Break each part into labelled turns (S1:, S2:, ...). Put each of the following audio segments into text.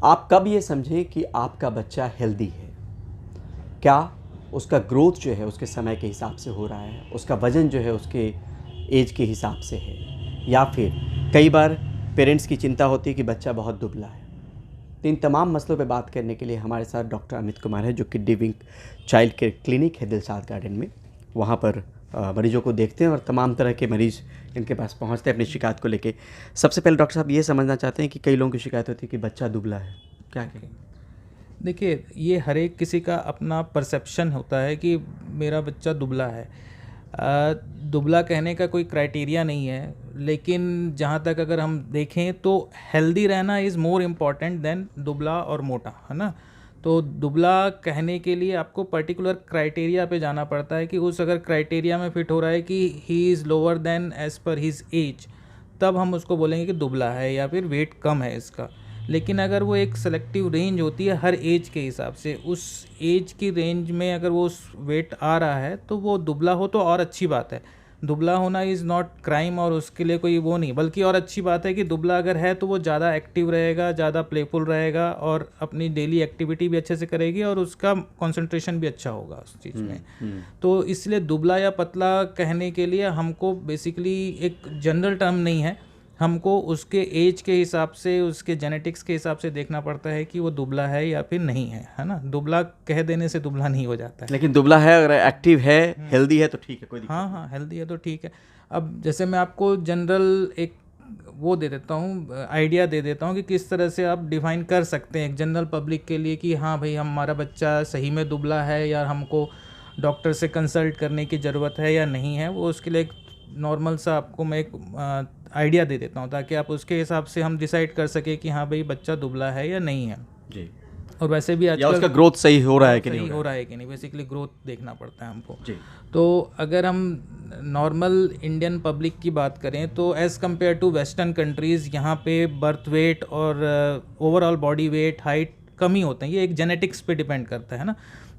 S1: आप कब ये समझें कि आपका बच्चा हेल्दी है? क्या उसका ग्रोथ जो है उसके समय के हिसाब से हो रहा है, उसका वज़न जो है उसके एज के हिसाब से है, या फिर कई बार पेरेंट्स की चिंता होती है कि बच्चा बहुत दुबला है। तो इन तमाम मसलों पे बात करने के लिए हमारे साथ डॉक्टर अमित कुमार है, जो कि डिविंग चाइल्ड केयर क्लिनिक है दिलशाद गार्डन में। वहाँ पर मरीजों को देखते हैं और तमाम तरह के मरीज़ इनके पास पहुँचते हैं अपनी शिकायत को लेके। सबसे पहले डॉक्टर साहब ये समझना चाहते हैं कि कई लोगों की शिकायत होती है कि बच्चा दुबला है, क्या कहें?
S2: देखिए, ये हर एक किसी का अपना परसेप्शन होता है कि मेरा बच्चा दुबला है। दुबला कहने का कोई क्राइटेरिया नहीं है, लेकिन जहाँ तक अगर हम देखें तो हेल्दी रहना इज़ मोर इम्पॉर्टेंट देन दुबला और मोटा, है ना? तो दुबला कहने के लिए आपको पर्टिकुलर क्राइटेरिया पे जाना पड़ता है कि उस अगर क्राइटेरिया में फिट हो रहा है कि he is lower than as per his age, तब हम उसको बोलेंगे कि दुबला है या फिर वेट कम है इसका। लेकिन अगर वो एक सेलेक्टिव रेंज होती है हर एज के हिसाब से, उस एज की रेंज में अगर वो उस वेट आ रहा है तो वो दुबला हो तो और अच्छी बात है। दुबला होना इज़ नॉट क्राइम, और उसके लिए कोई वो नहीं, बल्कि और अच्छी बात है कि दुबला अगर है तो वो ज़्यादा एक्टिव रहेगा, ज़्यादा प्लेफुल रहेगा और अपनी डेली एक्टिविटी भी अच्छे से करेगी और उसका कंसंट्रेशन भी अच्छा होगा उस चीज़ में। तो इसलिए दुबला या पतला कहने के लिए हमको बेसिकली एक जनरल टर्म नहीं है, हमको उसके एज के हिसाब से, उसके जेनेटिक्स के हिसाब से देखना पड़ता है कि वो दुबला है या फिर नहीं है ना? दुबला कह देने से दुबला नहीं हो जाता है।
S1: लेकिन दुबला है, अगर एक्टिव है, हेल्दी है तो ठीक है, कोई दिक्कत
S2: हाँ, हेल्दी है तो ठीक है। अब जैसे मैं आपको जनरल एक वो दे देता हूँ, आइडिया दे देता हूँ कि किस तरह से आप डिफाइन कर सकते हैं एक जनरल पब्लिक के लिए कि हाँ भाई, हमारा बच्चा सही में दुबला है या हमको डॉक्टर से कंसल्ट करने की ज़रूरत है या नहीं है। वो उसके लिए एक नॉर्मल सा आपको मैं एक आइडिया दे देता हूँ, ताकि आप उसके हिसाब से हम डिसाइड कर सके कि हाँ भाई, बच्चा दुबला है या नहीं है
S1: जी।
S2: और वैसे भी
S1: या
S2: आजकल
S1: उसका ग्रोथ सही हो रहा है कि नहीं
S2: सही हो रहा है कि नहीं, बेसिकली ग्रोथ देखना पड़ता है हमको
S1: जी।
S2: तो अगर हम नॉर्मल इंडियन पब्लिक की बात करें तो as compare to western countries, यहाँ पे बर्थ वेट और ओवरऑल बॉडी वेट, हाइट कम ही होते हैं। ये एक जेनेटिक्स पे डिपेंड करता है ना।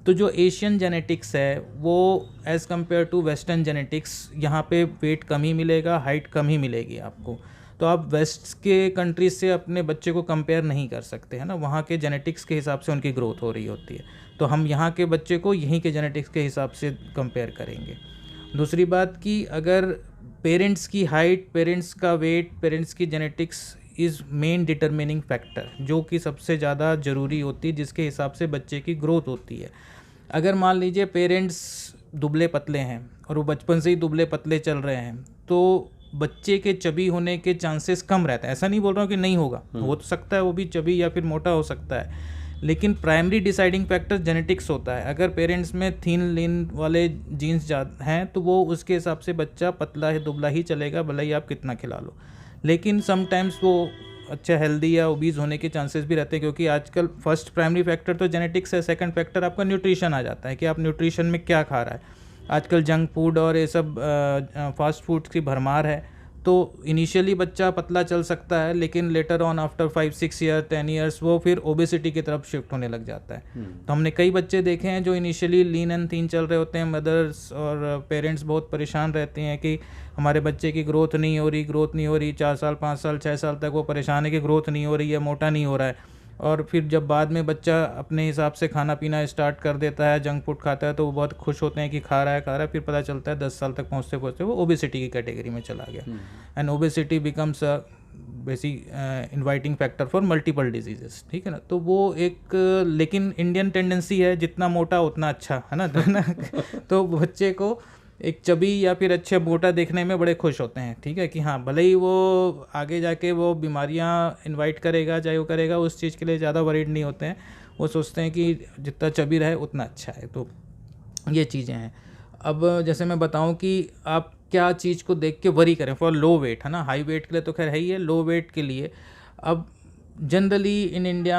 S2: तो जो एशियन जेनेटिक्स है वो as compare to western genetics, यहाँ पे वेट कम ही मिलेगा, हाइट कम ही मिलेगी आपको। तो आप वेस्ट के कंट्रीज से अपने बच्चे को कंपेयर नहीं कर सकते, है ना। वहाँ के जेनेटिक्स के हिसाब से उनकी ग्रोथ हो रही होती है, तो हम यहाँ के बच्चे को यहीं के जेनेटिक्स के हिसाब से कंपेयर करेंगे। दूसरी बात कि अगर पेरेंट्स की हाइट, पेरेंट्स का वेट, पेरेंट्स की genetics is main determining factor, जो कि सबसे ज़्यादा ज़रूरी होती है, जिसके हिसाब से बच्चे की ग्रोथ होती है। अगर मान लीजिए पेरेंट्स दुबले पतले हैं और वो बचपन से ही दुबले पतले चल रहे हैं, तो बच्चे के चबी होने के चांसेस कम रहते हैं। ऐसा नहीं बोल रहा हूँ कि नहीं होगा, हो तो सकता है वो भी चबी या फिर मोटा हो सकता है, लेकिन प्राइमरी डिसाइडिंग फैक्टर जेनेटिक्स होता है। अगर पेरेंट्स में थिन लिन वाले जीन्स हैं तो वो उसके हिसाब से बच्चा पतला है दुबला ही चलेगा, भले ही आप कितना खिला लो। लेकिन समटाइम्स वो अच्छा हेल्दी या ओबीज होने के चांसेस भी रहते हैं, क्योंकि आजकल फर्स्ट प्राइमरी फैक्टर तो जेनेटिक्स है, सेकंड फैक्टर आपका न्यूट्रिशन आ जाता है कि आप न्यूट्रिशन में क्या खा रहा है। आजकल जंक फूड और ये सब फास्ट फूड की भरमार है, तो इनिशियली बच्चा पतला चल सकता है, लेकिन later on after 5-6 year 10 years वो फिर ओबेसिटी की तरफ शिफ्ट होने लग जाता है। तो हमने कई बच्चे देखे हैं जो इनिशियली लीन एंड थीन चल रहे होते हैं, मदर्स और पेरेंट्स बहुत परेशान रहते हैं कि हमारे बच्चे की ग्रोथ नहीं हो रही, 4 साल 5 साल 6 साल तक वो परेशान है कि ग्रोथ नहीं हो रही है, मोटा नहीं हो रहा है। और फिर जब बाद में बच्चा अपने हिसाब से खाना पीना स्टार्ट कर देता है, जंक फूड खाता है, तो वो बहुत खुश होते हैं कि खा रहा है, फिर पता चलता है 10 साल तक पहुँचते पहुँचते वो ओबेसिटी की कैटेगरी में चला गया। And obesity becomes a basic inviting factor for multiple diseases, ठीक है ना। तो वो एक लेकिन इंडियन टेंडेंसी है, जितना मोटा उतना अच्छा, है ना। तो बच्चे को एक चबी या फिर अच्छे मोटा देखने में बड़े खुश होते हैं, ठीक है, कि हाँ भले ही वो आगे जाके वो बीमारियां इनवाइट करेगा, चाहे वो करेगा, उस चीज़ के लिए ज़्यादा वरीड नहीं होते हैं। वो सोचते हैं कि जितना चबी रहे उतना अच्छा है। तो ये चीज़ें हैं। अब जैसे मैं बताऊं कि आप क्या चीज़ को देख के वरी करें फॉर लो वेट, है ना। हाई वेट के लिए तो खैर है ही है, लो वेट के लिए अब generally in India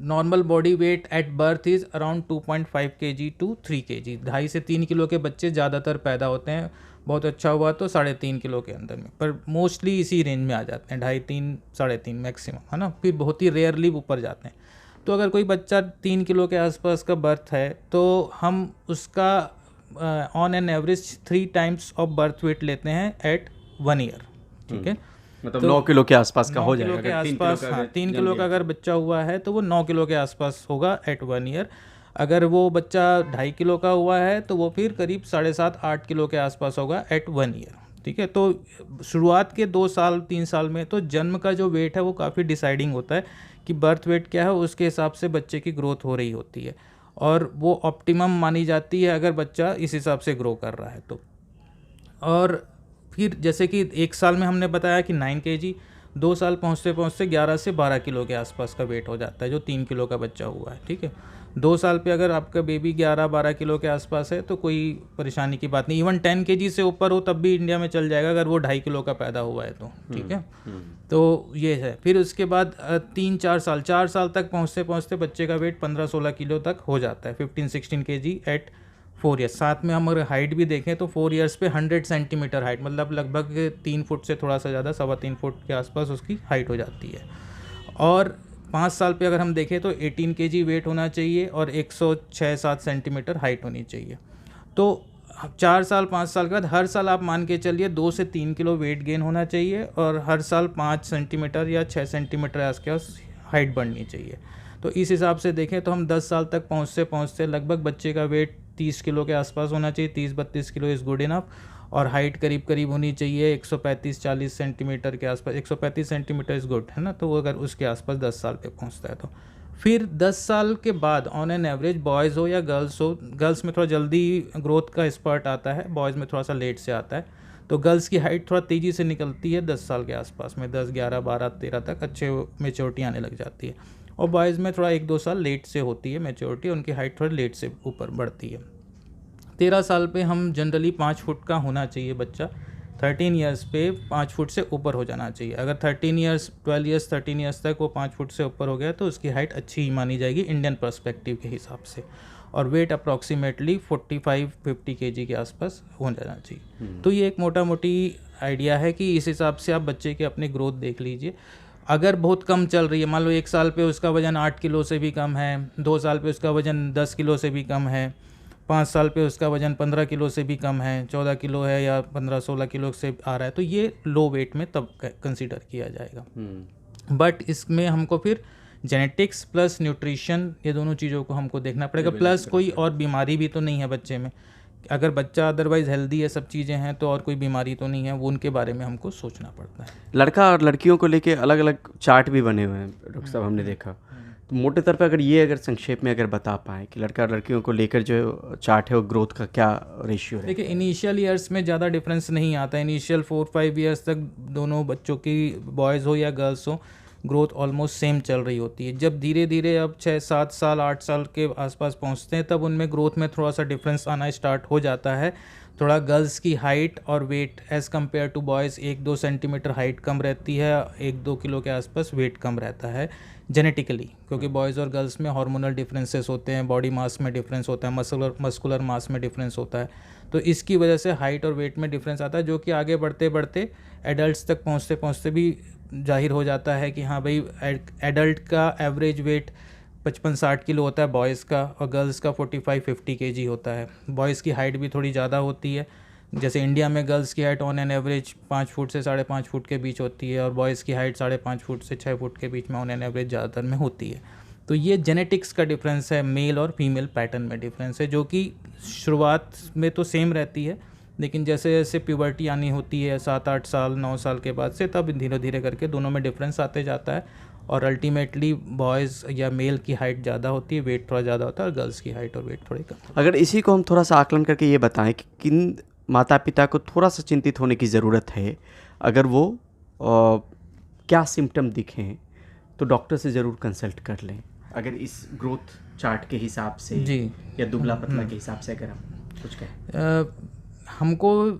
S2: normal body weight at birth is around 2.5 kg to 3 kg। 2.5 से 3 किलो के बच्चे ज़्यादातर पैदा होते हैं, बहुत अच्छा हुआ तो 3.5 किलो के अंदर में, पर मोस्टली इसी रेंज में आ जाते हैं, 2.5-3, 3.5 मैक्सिमम, है ना। फिर बहुत ही रेयरली ऊपर जाते हैं। तो अगर कोई बच्चा 3 किलो के आसपास का बर्थ है तो हम उसका on an average 3 times of birth weight लेते हैं एट 1 ईयर, ठीक है।
S1: मतलब
S2: तो
S1: 9 किलो के आसपास का
S2: 9
S1: हो
S2: किलो
S1: जाएगा
S2: के
S1: अगर 3 किलो
S2: आसपास,
S1: का
S2: हाँ,
S1: अगर
S2: 3
S1: जन
S2: किलो का
S1: गया
S2: अगर बच्चा हुआ है तो वो 9 किलो के आसपास होगा एट 1 ईयर। अगर वो बच्चा 2.5 किलो का हुआ है तो वो फिर करीब 7.5-8 किलो के आसपास होगा एट 1 ईयर। ठीक है, तो शुरुआत के 2 साल 3 साल में तो जन्म का जो वेट है वो काफ़ी डिसाइडिंग होता है कि बर्थ वेट क्या है, उसके हिसाब से बच्चे की ग्रोथ हो रही होती है और वो ऑप्टिमम मानी जाती है अगर बच्चा इस हिसाब से ग्रो कर रहा है तो। और फिर जैसे कि 1 साल में हमने बताया कि 9 kg, 2 साल पहुँचते पहुँचते 11 से 12 किलो के आसपास का वेट हो जाता है जो 3 किलो का बच्चा हुआ है। ठीक है, 2 साल पे अगर आपका बेबी 11-12 किलो के आसपास है तो कोई परेशानी की बात नहीं। इवन 10 kg से ऊपर हो तब भी इंडिया में चल जाएगा अगर वो 2.5 किलो का पैदा हुआ है तो। ठीक है, तो ये है। फिर उसके बाद 4 साल तक पहुँचते पहुँचते बच्चे का वेट 15-16 किलो तक हो जाता है, 15-16 kg एट 4 ईयर्स। साथ में हम अगर हाइट भी देखें तो 4 ईयर्स पे 100 सेंटीमीटर हाइट, मतलब लगभग 3 फुट से थोड़ा सा ज़्यादा, 3.25 फुट के आसपास उसकी हाइट हो जाती है। और 5 साल पे अगर हम देखें तो 18 kg वेट होना चाहिए और 106-7 सेंटीमीटर हाइट होनी चाहिए। तो 4 साल 5 साल के बाद हर साल आप मान के चलिए 2 से 3 किलो वेट गेन होना चाहिए और हर साल 5 सेंटीमीटर या 6 सेंटीमीटर आसपास हाइट बढ़नी चाहिए। तो इस हिसाब से देखें तो हम 10 साल तक पहुँचते पहुँचते लगभग बच्चे का वेट 30 किलो के आसपास होना चाहिए, 30-32 किलो इज़ गुड इनफ। और हाइट करीब करीब होनी चाहिए 135-40 सेंटीमीटर के आसपास, 135 सेंटीमीटर इज़ गुड, है ना। तो वो अगर उसके आसपास 10 साल पे पहुंचता है तो फिर 10 साल के बाद ऑन एन एवरेज बॉयज़ हो या गर्ल्स हो, गर्ल्स में थोड़ा जल्दी ग्रोथ का स्पर्ट आता है, बॉयज़ में थोड़ा सा लेट से आता है। तो गर्ल्स की हाइट थोड़ा तेज़ी से निकलती है 10 साल के आसपास में, 10, 11, 12, 13 तक अच्छे मेच्योरिटी आने लग जाती है। और बॉयज़ में थोड़ा 1-2 साल लेट से होती है मेच्योरिटी, उनकी हाइट थोड़ी लेट से ऊपर बढ़ती है। 13 साल पे हम जनरली 5 फुट का होना चाहिए बच्चा, 13 ईयर्स पे 5 फुट से ऊपर हो जाना चाहिए। अगर 13 ईयर्स 12 ईयर्स 13 ईयर्स तक वो 5 फुट से ऊपर हो गया तो उसकी हाइट अच्छी ही मानी जाएगी इंडियन पर्सपेक्टिव के हिसाब से। और वेट अप्रॉक्सीमेटली 45-50 kg के आसपास हो जाना चाहिए। तो ये एक मोटा मोटी आइडिया है कि इस हिसाब से आप बच्चे की अपनी ग्रोथ देख लीजिए। अगर बहुत कम चल रही है, मान लो 1 साल पे उसका वज़न 8 किलो से भी कम है, 2 साल पे उसका वज़न 10 किलो से भी कम है, 5 साल पे उसका वज़न 15 किलो से भी कम है, 14 किलो है या 15-16 किलो से आ रहा है, तो ये लो वेट में तब कंसीडर किया जाएगा। बट इसमें हमको फिर जेनेटिक्स प्लस न्यूट्रिशन, ये दोनों चीज़ों को हमको देखना पड़ेगा। प्लस कोई और बीमारी भी तो नहीं है बच्चे में, अगर बच्चा अदरवाइज़ हेल्दी है, सब चीज़ें हैं, तो और कोई बीमारी तो नहीं है, वो उनके बारे में हमको सोचना पड़ता है।
S1: लड़का और लड़कियों को लेके अलग अलग चार्ट भी बने हुए हैं डॉक्टर साहब, हमने देखा। तो मोटे तौर पे अगर ये अगर संक्षेप में अगर बता पाएँ कि लड़का और लड़कियों को लेकर जो चार्ट है वो ग्रोथ का क्या रेशियो है?
S2: देखिए, इनिशियल ईयर्स में ज़्यादा डिफरेंस नहीं आता। इनिशियल 4-5 ईयर्स तक दोनों बच्चों की, बॉयज़ हो या गर्ल्स हो, ग्रोथ ऑलमोस्ट सेम चल रही होती है। जब धीरे धीरे अब 6-7 साल 8 साल के आसपास पहुंचते हैं तब उनमें ग्रोथ में थोड़ा सा डिफरेंस आना स्टार्ट हो जाता है। थोड़ा गर्ल्स की हाइट और weight as compare to boys 1-2 centimetre height कम रहती है, 1-2 किलो के आसपास वेट कम रहता है जेनेटिकली, क्योंकि बॉयज़ और गर्ल्स में हार्मोनल डिफरेंसेस होते हैं, बॉडी मास में डिफरेंस होता है, मस्कुलर मास में डिफरेंस होता है। तो इसकी वजह से हाइट और वेट में डिफरेंस आता है, जो कि आगे बढ़ते बढ़ते एडल्ट्स तक पहुँचते पहुँचते भी जाहिर हो जाता है कि हाँ भाई, एडल्ट का एवरेज वेट 55-60 किलो होता है बॉयज़ का, और गर्ल्स का 45-50 kg होता है। बॉयज़ की हाइट भी थोड़ी ज़्यादा होती है, जैसे इंडिया में गर्ल्स की height on an average 5 foot से 5.5 फुट के बीच होती है, और बॉयज़ की हाइट 5.5 फुट से 6 फुट के बीच में ऑन एन एवरेज ज़्यादातर में होती है। तो ये जेनेटिक्स का डिफरेंस है, मेल और फीमेल पैटर्न में डिफरेंस है, जो कि शुरुआत में तो सेम रहती है, लेकिन जैसे जैसे प्यूबर्टी आनी होती है 7-8 साल 9 साल के बाद से, तब धीरे धीरे करके दोनों में डिफरेंस आते जाता है। और अल्टीमेटली बॉयज़ या मेल की हाइट ज़्यादा होती है, वेट थोड़ा ज़्यादा होता है, और गर्ल्स की हाइट और वेट थोड़ी कम।
S1: अगर इसी को हम थोड़ा सा आकलन करके ये बताएं कि किन माता पिता को थोड़ा सा चिंतित होने की ज़रूरत है, अगर वो क्या सिम्टम दिखें तो डॉक्टर से ज़रूर कंसल्ट कर लें, अगर इस ग्रोथ चार्ट के हिसाब से
S2: जी,
S1: या दुबला पतला के हिसाब से अगर हम कुछ कहें।
S2: हमको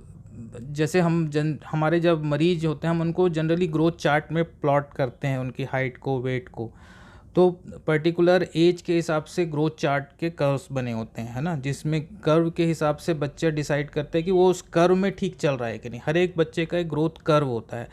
S2: जैसे हमारे जब मरीज होते हैं, हम उनको जनरली ग्रोथ चार्ट में प्लॉट करते हैं उनकी हाइट को, वेट को, तो पर्टिकुलर एज के हिसाब से ग्रोथ चार्ट के कर्व्स बने होते हैं, है ना, जिसमें कर्व के हिसाब से बच्चे डिसाइड करते हैं कि वो उस कर्व में ठीक चल रहा है कि नहीं। हर एक बच्चे का एक ग्रोथ कर्व होता है,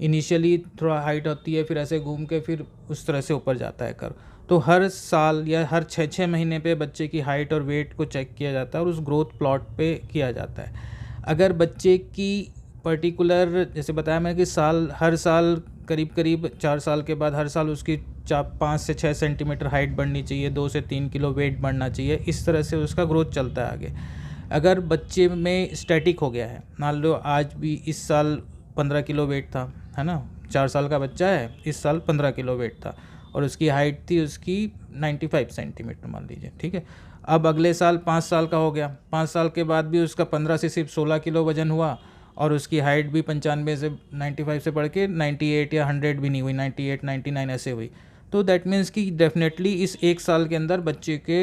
S2: इनिशियली थोड़ा हाइट होती है, फिर ऐसे घूम के फिर उस तरह से ऊपर जाता है कर्व। तो हर साल या हर 6-6 महीने पे बच्चे की हाइट और वेट को चेक किया जाता है और उस ग्रोथ प्लॉट पे किया जाता है। अगर बच्चे की पर्टिकुलर जैसे बताया मैंने कि हर साल करीब करीब 4 साल के बाद हर साल उसकी 5 से 6 सेंटीमीटर हाइट बढ़नी चाहिए, 2 से 3 किलो वेट बढ़ना चाहिए, इस तरह से उसका ग्रोथ चलता है आगे। अगर बच्चे में स्टैटिक हो गया है, मान लो आज भी इस साल 15 किलो वेट था, है ना, 4 साल का बच्चा है, इस साल 15 किलो वेट था और उसकी हाइट थी उसकी 95 सेंटीमीटर मान लीजिए, ठीक है। अब अगले साल 5 साल का हो गया, 5 साल के बाद भी उसका 15 से सिर्फ 16 किलो वजन हुआ और उसकी हाइट भी 95 से 95 से बढ़ के 98 या 100 भी नहीं हुई, 98 99 ऐसे हुई। तो दैट मीन्स कि डेफिनेटली इस 1 साल के अंदर बच्चे के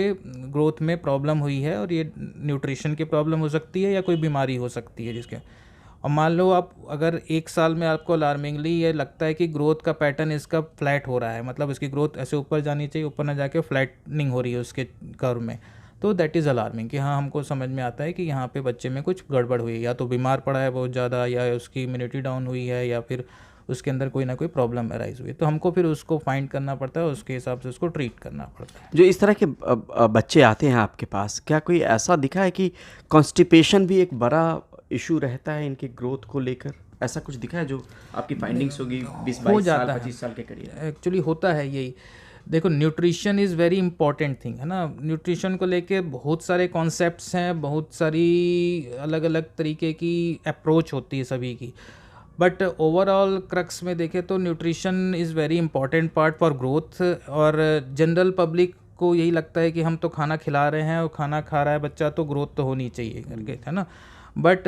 S2: ग्रोथ में प्रॉब्लम हुई है और ये न्यूट्रिशन की प्रॉब्लम हो सकती है या कोई बीमारी हो सकती है जिसके। और मान लो आप अगर 1 साल में आपको अलार्मिंगली ये लगता है कि ग्रोथ का पैटर्न इसका फ्लैट हो रहा है, मतलब इसकी ग्रोथ ऐसे ऊपर जानी चाहिए, ऊपर ना जाके फ्लैटनिंग हो रही है उसके कर्व में, तो दैट इज़ अलार्मिंग कि हाँ हमको समझ में आता है कि यहाँ पे बच्चे में कुछ गड़बड़ हुई है, या तो बीमार पड़ा है बहुत ज़्यादा, या उसकी इम्यूनिटी डाउन हुई है, या फिर उसके अंदर कोई ना कोई प्रॉब्लम अराइज हुई है। तो हमको फिर उसको फाइंड करना पड़ता है, उसके हिसाब से उसको ट्रीट करना पड़ता है।
S1: जो इस तरह के बच्चे आते हैं आपके पास, क्या कोई ऐसा दिखा है कि कॉन्स्टिपेशन भी एक बड़ा इशू रहता है इनके ग्रोथ को लेकर? ऐसा कुछ दिखा है जो आपकी फाइंडिंग्स होगी 20-22 साल 25 साल के करीब?
S2: एक्चुअली होता है यही। देखो, nutrition is very important thing, है ना। न्यूट्रिशन को लेके बहुत सारे कॉन्सेप्ट्स हैं, बहुत सारी अलग अलग तरीके की अप्रोच होती है सभी की, बट ओवरऑल क्रक्स में देखें तो nutrition is very important part for growth. और जनरल पब्लिक को यही लगता है कि हम तो खाना खिला रहे हैं और खाना खा रहा है बच्चा तो ग्रोथ तो होनी चाहिए करके, है ना। But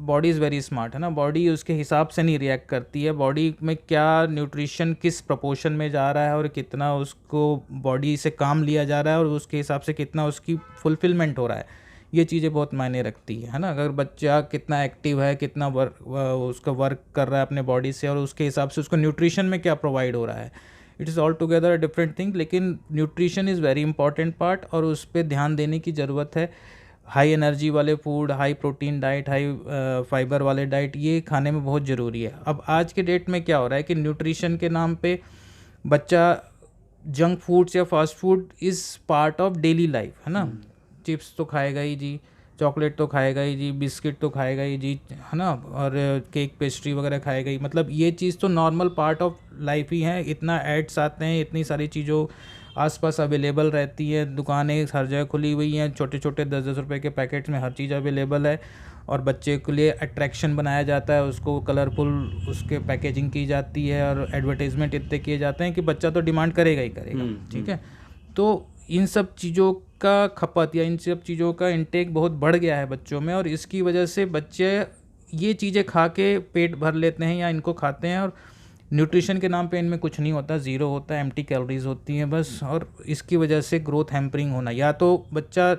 S2: body is very smart, है ना। बॉडी उसके हिसाब से नहीं रिएक्ट करती है, बॉडी में क्या न्यूट्रिशन किस प्रोपोर्शन में जा रहा है और कितना उसको बॉडी से काम लिया जा रहा है और उसके हिसाब से कितना उसकी फुलफिलमेंट हो रहा है, ये चीज़ें बहुत मायने रखती है ना। अगर बच्चा कितना एक्टिव है, कितना उसका वर्क कर रहा है अपने बॉडी से, और उसके हिसाब से उसको न्यूट्रिशन में क्या प्रोवाइड हो रहा है, it is all together a different thing. लेकिन nutrition is very important part और उस पर ध्यान देने की ज़रूरत है। हाई एनर्जी वाले food, high protein diet, high fibre वाले डाइट, ये खाने में बहुत ज़रूरी है। अब आज के डेट में क्या हो रहा है कि न्यूट्रिशन के नाम पे बच्चा जंक फूड्स या fast food is part of daily life, है ना। चिप्स तो खाएगा ही जी, चॉकलेट तो खाएगा ही जी, बिस्किट तो खाएगा ही जी, है ना, और केक पेस्ट्री वगैरह खाएगा ही। मतलब ये चीज़ तो नॉर्मल पार्ट ऑफ लाइफ ही है। इतना एड्स आते हैं, इतनी सारी चीज़ों आसपास अवेलेबल रहती है, दुकानें हर जगह खुली हुई हैं, छोटे छोटे 10-10 रुपए के पैकेट्स में हर चीज़ अवेलेबल है, और बच्चे के लिए अट्रैक्शन बनाया जाता है, उसको कलरफुल उसके पैकेजिंग की जाती है और एडवर्टाइजमेंट इतने किए जाते हैं कि बच्चा तो डिमांड करेगा ही करेगा, ठीक है। तो इन सब चीज़ों का खपत या इन सब चीज़ों का इंटेक बहुत बढ़ गया है बच्चों में, और इसकी वजह से बच्चे ये चीज़ें खा के पेट भर लेते हैं या इनको खाते हैं, और न्यूट्रिशन के नाम पे इनमें कुछ नहीं होता, ज़ीरो होता है, एम्प्टी कैलोरीज होती हैं बस। और इसकी वजह से ग्रोथ हैम्परिंग होना, या तो बच्चा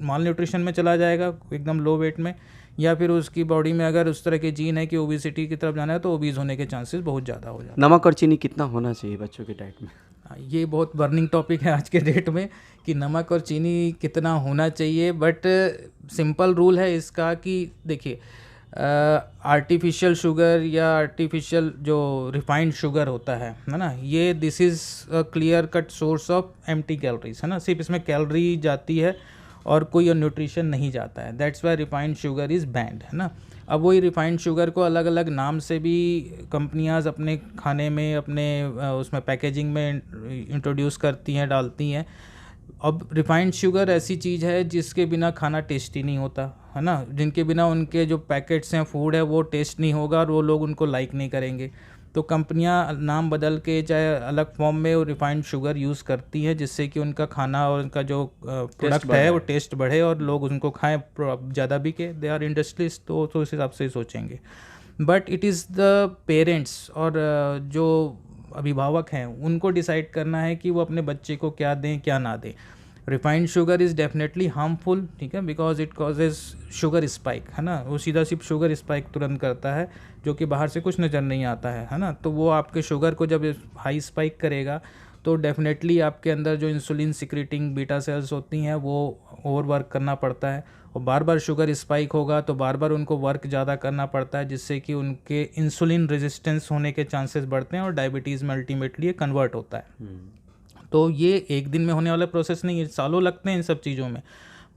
S2: माल न्यूट्रिशन में चला जाएगा एकदम लो वेट में, या फिर उसकी बॉडी में अगर उस तरह के जीन है कि ओबेसिटी की तरफ जाना है तो ओबीज होने के चांसेस बहुत ज़्यादा हो जाते हैं।
S1: नमक और चीनी कितना होना चाहिए बच्चों के डाइट में?
S2: ये बहुत बर्निंग टॉपिक है आज के डेट में कि नमक और चीनी कितना होना चाहिए, बट सिंपल रूल है इसका कि देखिए, आर्टिफिशियल शुगर या आर्टिफिशियल जो रिफाइंड शुगर होता है ना, ये this is a clear cut source of empty calories, है ना। सिर्फ इसमें कैलोरी जाती है और कोई और न्यूट्रिशन नहीं जाता है, that's why refined sugar is band, है ना। अब वही रिफाइंड शुगर को अलग अलग नाम से भी कंपनियां अपने खाने में, अपने उसमें पैकेजिंग में इंट्रोड्यूस करती हैं, डालती हैं। अब रिफाइंड शुगर ऐसी चीज़ है जिसके बिना खाना टेस्टी नहीं होता, है ना। जिनके बिना उनके जो पैकेट्स हैं फूड है वो टेस्ट नहीं होगा और वो लोग उनको लाइक नहीं करेंगे। तो कंपनियां नाम बदल के चाहे अलग फॉर्म में वो रिफाइंड शुगर यूज़ करती है, जिससे कि उनका खाना और उनका जो प्रोडक्ट है वो टेस्ट बढ़े और लोग उनको खाएं ज़्यादा भी के। दे आर इंडस्ट्रियलिस्ट, तो उस हिसाब से सोचेंगे। But it is the parents और जो अभिभावक हैं उनको डिसाइड करना है कि वो अपने बच्चे को क्या दें क्या ना दें। Refined sugar is definitely harmful, ठीक है, because it causes sugar spike, है ना। वो सीधा सिर्फ शुगर स्पाइक तुरंत करता है, जो कि बाहर से कुछ नज़र नहीं आता है ना। तो वो आपके शुगर को जब हाई स्पाइक करेगा तो डेफिनेटली आपके अंदर जो इंसुलिन सिक्रेटिंग बीटा सेल्स होती हैं वो ओवर वर्क करना पड़ता है, और बार बार शुगर स्पाइक होगा तो बार बार उनको वर्क ज़्यादा करना पड़ता है, जिससे कि उनके इंसुलिन रेजिस्टेंस होने के चांसेस बढ़ते हैं और डायबिटीज़ में अल्टीमेटली ये कन्वर्ट होता है। तो ये एक दिन में होने वाला प्रोसेस नहीं है, सालों लगते हैं इन सब चीज़ों में,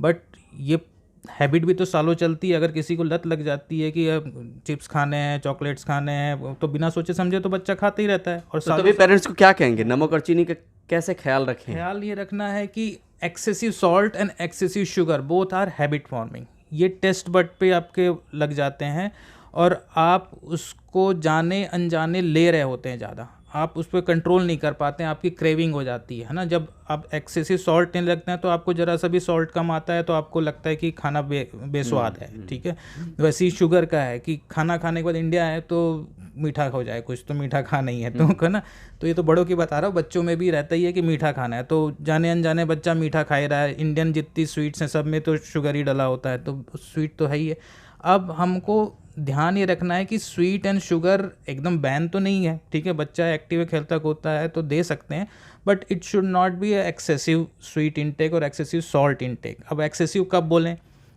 S2: बट ये हैबिट भी तो सालों चलती है। अगर किसी को लत लग जाती है कि अब चिप्स खाने हैं, चॉकलेट्स खाने हैं, तो बिना सोचे समझे तो बच्चा खाता ही रहता है। और
S1: तो तभी पेरेंट्स को क्या कहेंगे, नमक और चीनी का कैसे ख्याल रखें?
S2: ख्याल ये रखना है कि excessive salt and excessive sugar both are habit forming. ये टेस्ट बड पे आपके लग जाते हैं और आप उसको जाने अनजाने ले रहे होते हैं ज़्यादा, आप उस पर कंट्रोल नहीं कर पाते हैं, आपकी क्रेविंग हो जाती है ना। जब आप एक्सेसिव सॉल्ट लेने लगते हैं तो आपको ज़रा सा भी सॉल्ट कम आता है तो आपको लगता है कि खाना बेस्वाद है, ठीक है। वैसे ही शुगर का है कि खाना खाने के बाद इंडिया है तो मीठा हो जाए, कुछ तो मीठा खा नहीं है तो है ना। तो ये तो बड़ों की बता रहा हूँ, बच्चों में भी रहता ही है कि मीठा खाना है, तो जाने अनजाने बच्चा मीठा खा ही रहा है। इंडियन जितनी स्वीट्स हैं सब में तो शुगर ही डला होता है, तो स्वीट तो है ही है। अब हमको ध्यान ये रखना है कि स्वीट एंड शुगर एकदम बैन तो नहीं है, ठीक है। बच्चा एक्टिव खेलता होता है तो दे सकते हैं, but it should not be excessive sweet intake और एक्सेसिव सॉल्ट इनटेक। अब एक्सेसिव कब बोलें?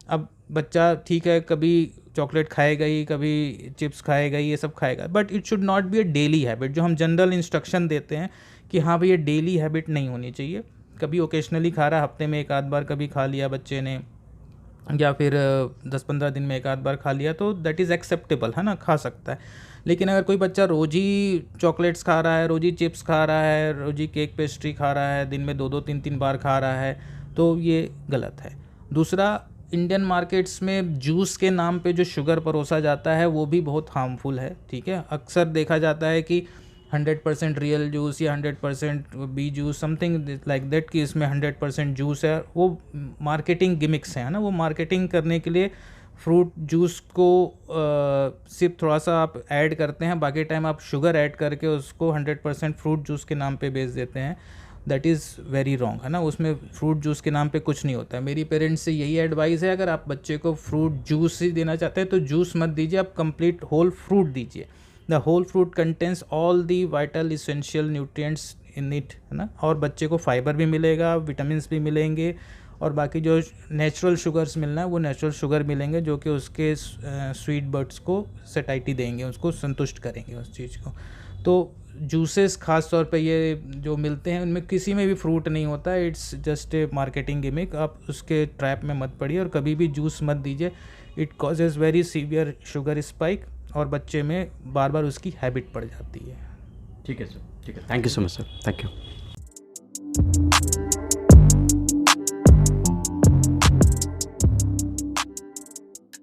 S2: अब बच्चा ठीक है कभी चॉकलेट खाएगा ही, कभी चिप्स खाएगा ही, ये सब खाएगा, but it should not be a daily habit. जो हम जनरल इंस्ट्रक्शन देते हैं कि हाँ भाई ये डेली हैबिट नहीं होनी चाहिए। कभी ओकेजनली खा रहा, हफ्ते में एक आध बार कभी खा लिया बच्चे ने, या फिर 10-15 दिन में एक आध बार खा लिया, तो दैट इज़ एक्सेप्टेबल, है ना, खा सकता है। लेकिन अगर कोई बच्चा रोज़ ही चॉकलेट्स खा रहा है, रोज़ ही चिप्स खा रहा है, रोज़ ही केक पेस्ट्री खा रहा है, दिन में 2-2 3-3 बार खा रहा है, तो ये गलत है। दूसरा, इंडियन मार्केट्स में जूस के नाम पे जो शुगर परोसा जाता है वो भी बहुत हार्मफुल है, ठीक है। अक्सर देखा जाता है कि 100% रियल जूस या 100% बी जूस, समथिंग लाइक दैट, कि इसमें 100% जूस है। वो मार्केटिंग गिमिक्स हैं ना, वो मार्केटिंग करने के लिए फ्रूट जूस को सिर्फ थोड़ा सा आप ऐड करते हैं, बाकी टाइम आप शुगर ऐड करके उसको 100% फ्रूट जूस के नाम पे बेच देते हैं। दैट इज़ वेरी रॉन्ग, है ना। उसमें फ्रूट जूस के नाम पे कुछ नहीं होता है। मेरी पेरेंट्स से यही एडवाइस है, अगर आप बच्चे को फ्रूट जूस ही देना चाहते हैं तो जूस मत दीजिए, आप कंप्लीट होल फ्रूट दीजिए। The whole fruit contains all the vital essential nutrients in it, है ना। और बच्चे को फाइबर भी मिलेगा, विटामिन्स भी मिलेंगे, और बाकी जो नेचुरल शुगर्स मिलना है वो नेचुरल शुगर मिलेंगे, जो कि उसके स्वीट बर्ड्स को सैटिस्फाई देंगे, उसको संतुष्ट करेंगे उस चीज़ को। तो जूसेस खास तौर पे ये जो मिलते हैं उनमें किसी में भी फ्रूट नहीं होता है, it's just a marketing gimmick. आप उसके ट्रैप में मत पड़िए और कभी भी जूस मत दीजिए, it causes very severe sugar spike और बच्चे में बार बार उसकी हैबिट पड़ जाती है।
S1: ठीक है सर, ठीक है, thank you so much sir, thank you.